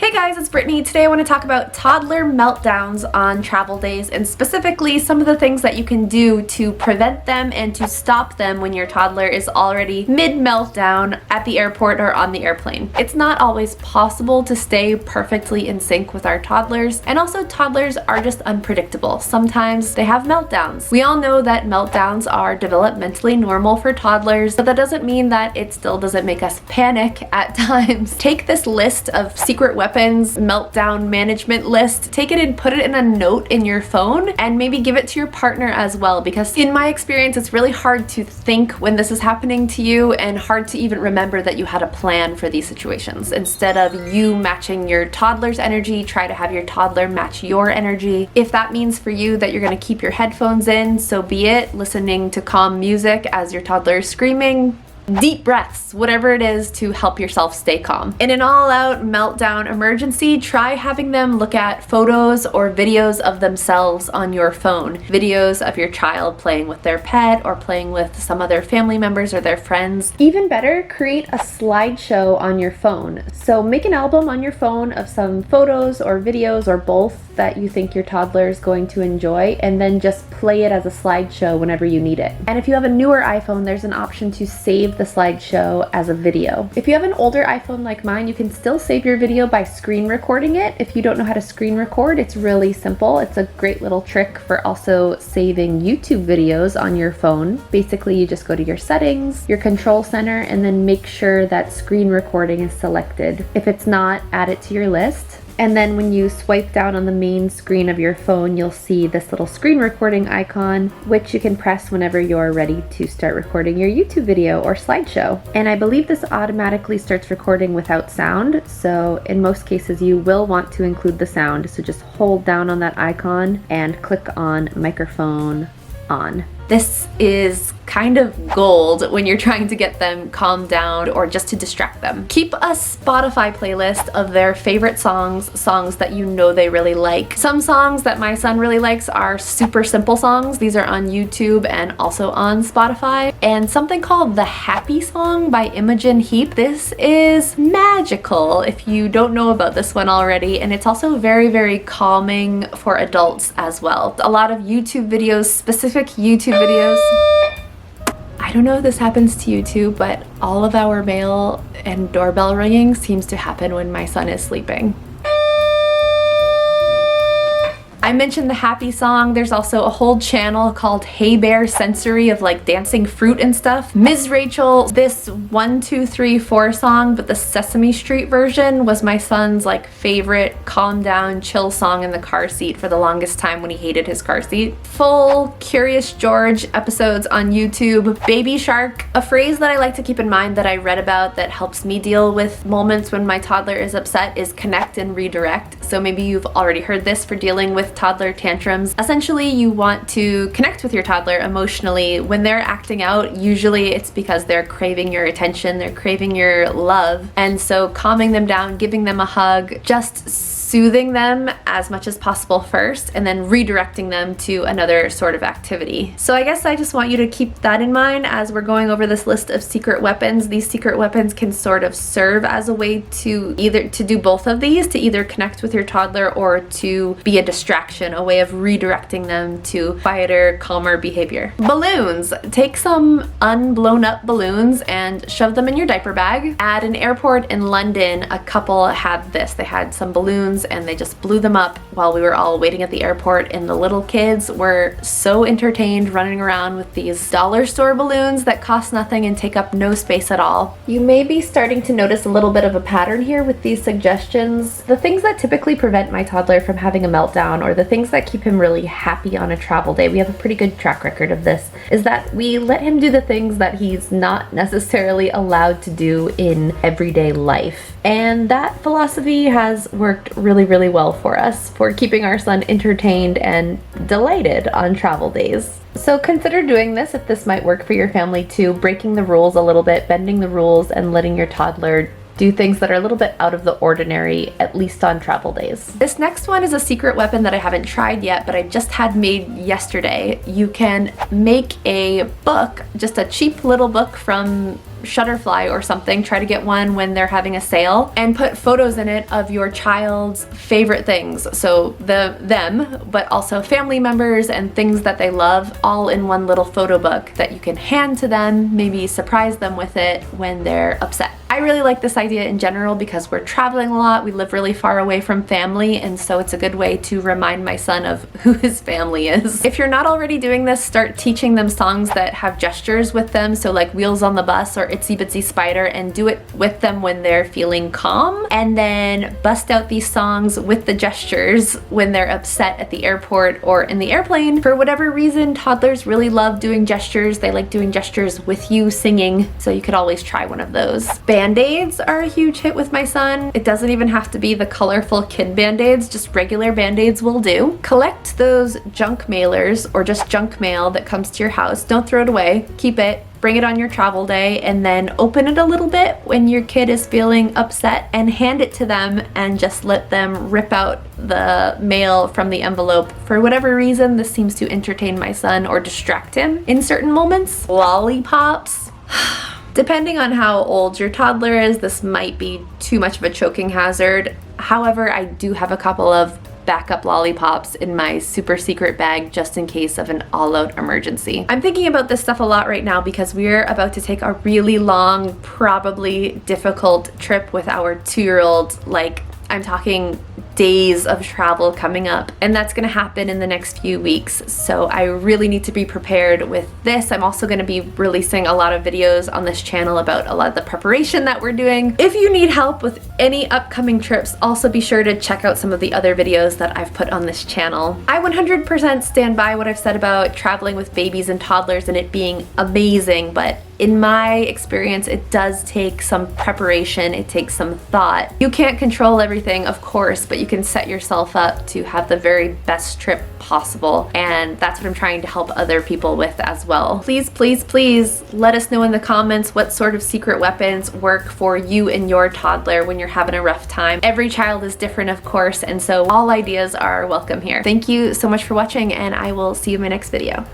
Hey guys, it's Brittany. Today I want to talk about toddler meltdowns on travel days and specifically some of the things that you can do to prevent them and to stop them when your toddler is already mid-meltdown at the airport or on the airplane. It's not always possible to stay perfectly in sync with our toddlers, and also toddlers are just unpredictable. Sometimes they have meltdowns. We all know that meltdowns are developmentally normal for toddlers, but that doesn't mean that it still doesn't make us panic at times. Take this list of secret weapons meltdown management list, take it and put it in a note in your phone and maybe give it to your partner as well, because in my experience it's really hard to think when this is happening to you and hard to even remember that you had a plan for these situations. Instead of you matching your toddler's energy, try to have your toddler match your energy. If that means for you that you're going to keep your headphones in, so be it, listening to calm music as your toddler is screaming, deep breaths, whatever it is to help yourself stay calm. In an all-out meltdown emergency, try having them look at photos or videos of themselves on your phone. Videos of your child playing with their pet or playing with some other family members or their friends. Even better, create a slideshow on your phone. So make an album on your phone of some photos or videos or both that you think your toddler is going to enjoy, and then just play it as a slideshow whenever you need it. And if you have a newer iPhone, there's an option to save the slideshow as a video. If you have an older iPhone like mine, you can still save your video by screen recording it. If you don't know how to screen record, it's really simple. It's a great little trick for also saving YouTube videos on your phone. Basically, you just go to your settings, your control center, and then make sure that screen recording is selected. If it's not, add it to your list. And then when you swipe down on the main screen of your phone, you'll see this little screen recording icon, which you can press whenever you're ready to start recording your YouTube video or slideshow. And I believe this automatically starts recording without sound, so in most cases you will want to include the sound. So just hold down on that icon and click on microphone on. This is kind of gold when you're trying to get them calmed down or just to distract them. Keep a Spotify playlist of their favorite songs that you know they really like. Some songs that my son really likes are super simple songs. These are on YouTube and also on Spotify. And something called The Happy Song by Imogen Heap. This is magical if you don't know about this one already, and it's also very, very calming for adults as well. A lot of YouTube videos, specific YouTube videos. I don't know if this happens to you too, but all of our mail and doorbell ringing seems to happen when my son is sleeping. I mentioned the Happy Song. There's also a whole channel called Hey Bear Sensory of like dancing fruit and stuff. Ms. Rachel, this 1, 2, 3, 4 song, but the Sesame Street version was my son's like favorite calm down, chill song in the car seat for the longest time when he hated his car seat. Full Curious George episodes on YouTube. Baby Shark, a phrase that I like to keep in mind that I read about that helps me deal with moments when my toddler is upset is connect and redirect. So maybe you've already heard this for dealing with toddler tantrums. Essentially, you want to connect with your toddler emotionally. When they're acting out, usually it's because they're craving your attention, they're craving your love. And so calming them down, giving them a hug, just soothing them as much as possible first, and then redirecting them to another sort of activity. So I guess I just want you to keep that in mind as we're going over this list of secret weapons. These secret weapons can sort of serve as a way to either to do both of these, to either connect with your toddler or to be a distraction, a way of redirecting them to quieter, calmer behavior. Balloons. Take some unblown up balloons and shove them in your diaper bag. At an airport in London, a couple had this. They had some balloons and they just blew them up while we were all waiting at the airport, and the little kids were so entertained running around with these dollar store balloons that cost nothing and take up no space at all. You may be starting to notice a little bit of a pattern here with these suggestions. The things that typically prevent my toddler from having a meltdown, or the things that keep him really happy on a travel day, we have a pretty good track record of this, is that we let him do the things that he's not necessarily allowed to do in everyday life. And that philosophy has worked really, really well for us, for keeping our son entertained and delighted on travel days. So consider doing this if this might work for your family too, breaking the rules a little bit, bending the rules, and letting your toddler do things that are a little bit out of the ordinary, at least on travel days. This next one is a secret weapon that I haven't tried yet, but I just had made yesterday. You can make a book, just a cheap little book from Shutterfly or something, try to get one when they're having a sale, and put photos in it of your child's favorite things. So them, but also family members and things that they love, all in one little photo book that you can hand to them, maybe surprise them with it when they're upset. I really like this idea in general because we're traveling a lot, we live really far away from family, and so it's a good way to remind my son of who his family is. If you're not already doing this, start teaching them songs that have gestures with them, so like Wheels on the Bus or Itsy Bitsy Spider, and do it with them when they're feeling calm, and then bust out these songs with the gestures when they're upset at the airport or in the airplane. For whatever reason, toddlers really love doing gestures. They like doing gestures with you singing, so you could always try one of those. Band-aids are a huge hit with my son. It doesn't even have to be the colorful kid band-aids, just regular band-aids will do. Collect those junk mailers or just junk mail that comes to your house. Don't throw it away, keep it. Bring it on your travel day, and then open it a little bit when your kid is feeling upset and hand it to them and just let them rip out the mail from the envelope. For whatever reason, this seems to entertain my son or distract him in certain moments. Lollipops. Depending on how old your toddler is, this might be too much of a choking hazard. However, I do have a couple of backup lollipops in my super secret bag just in case of an all-out emergency. I'm thinking about this stuff a lot right now because we're about to take a really long, probably difficult trip with our 2-year-old. Like, I'm talking days of travel coming up, and that's gonna happen in the next few weeks, so I really need to be prepared with this. I'm also gonna be releasing a lot of videos on this channel about a lot of the preparation that we're doing. If you need help with any upcoming trips, also be sure to check out some of the other videos that I've put on this channel. I 100% stand by what I've said about traveling with babies and toddlers and it being amazing, but in my experience, it does take some preparation, it takes some thought. You can't control everything, of course, but you can set yourself up to have the very best trip possible, and that's what I'm trying to help other people with as well. Please, please, please let us know in the comments what sort of secret weapons work for you and your toddler when you're having a rough time. Every child is different, of course, and so all ideas are welcome here. Thank you so much for watching, and I will see you in my next video.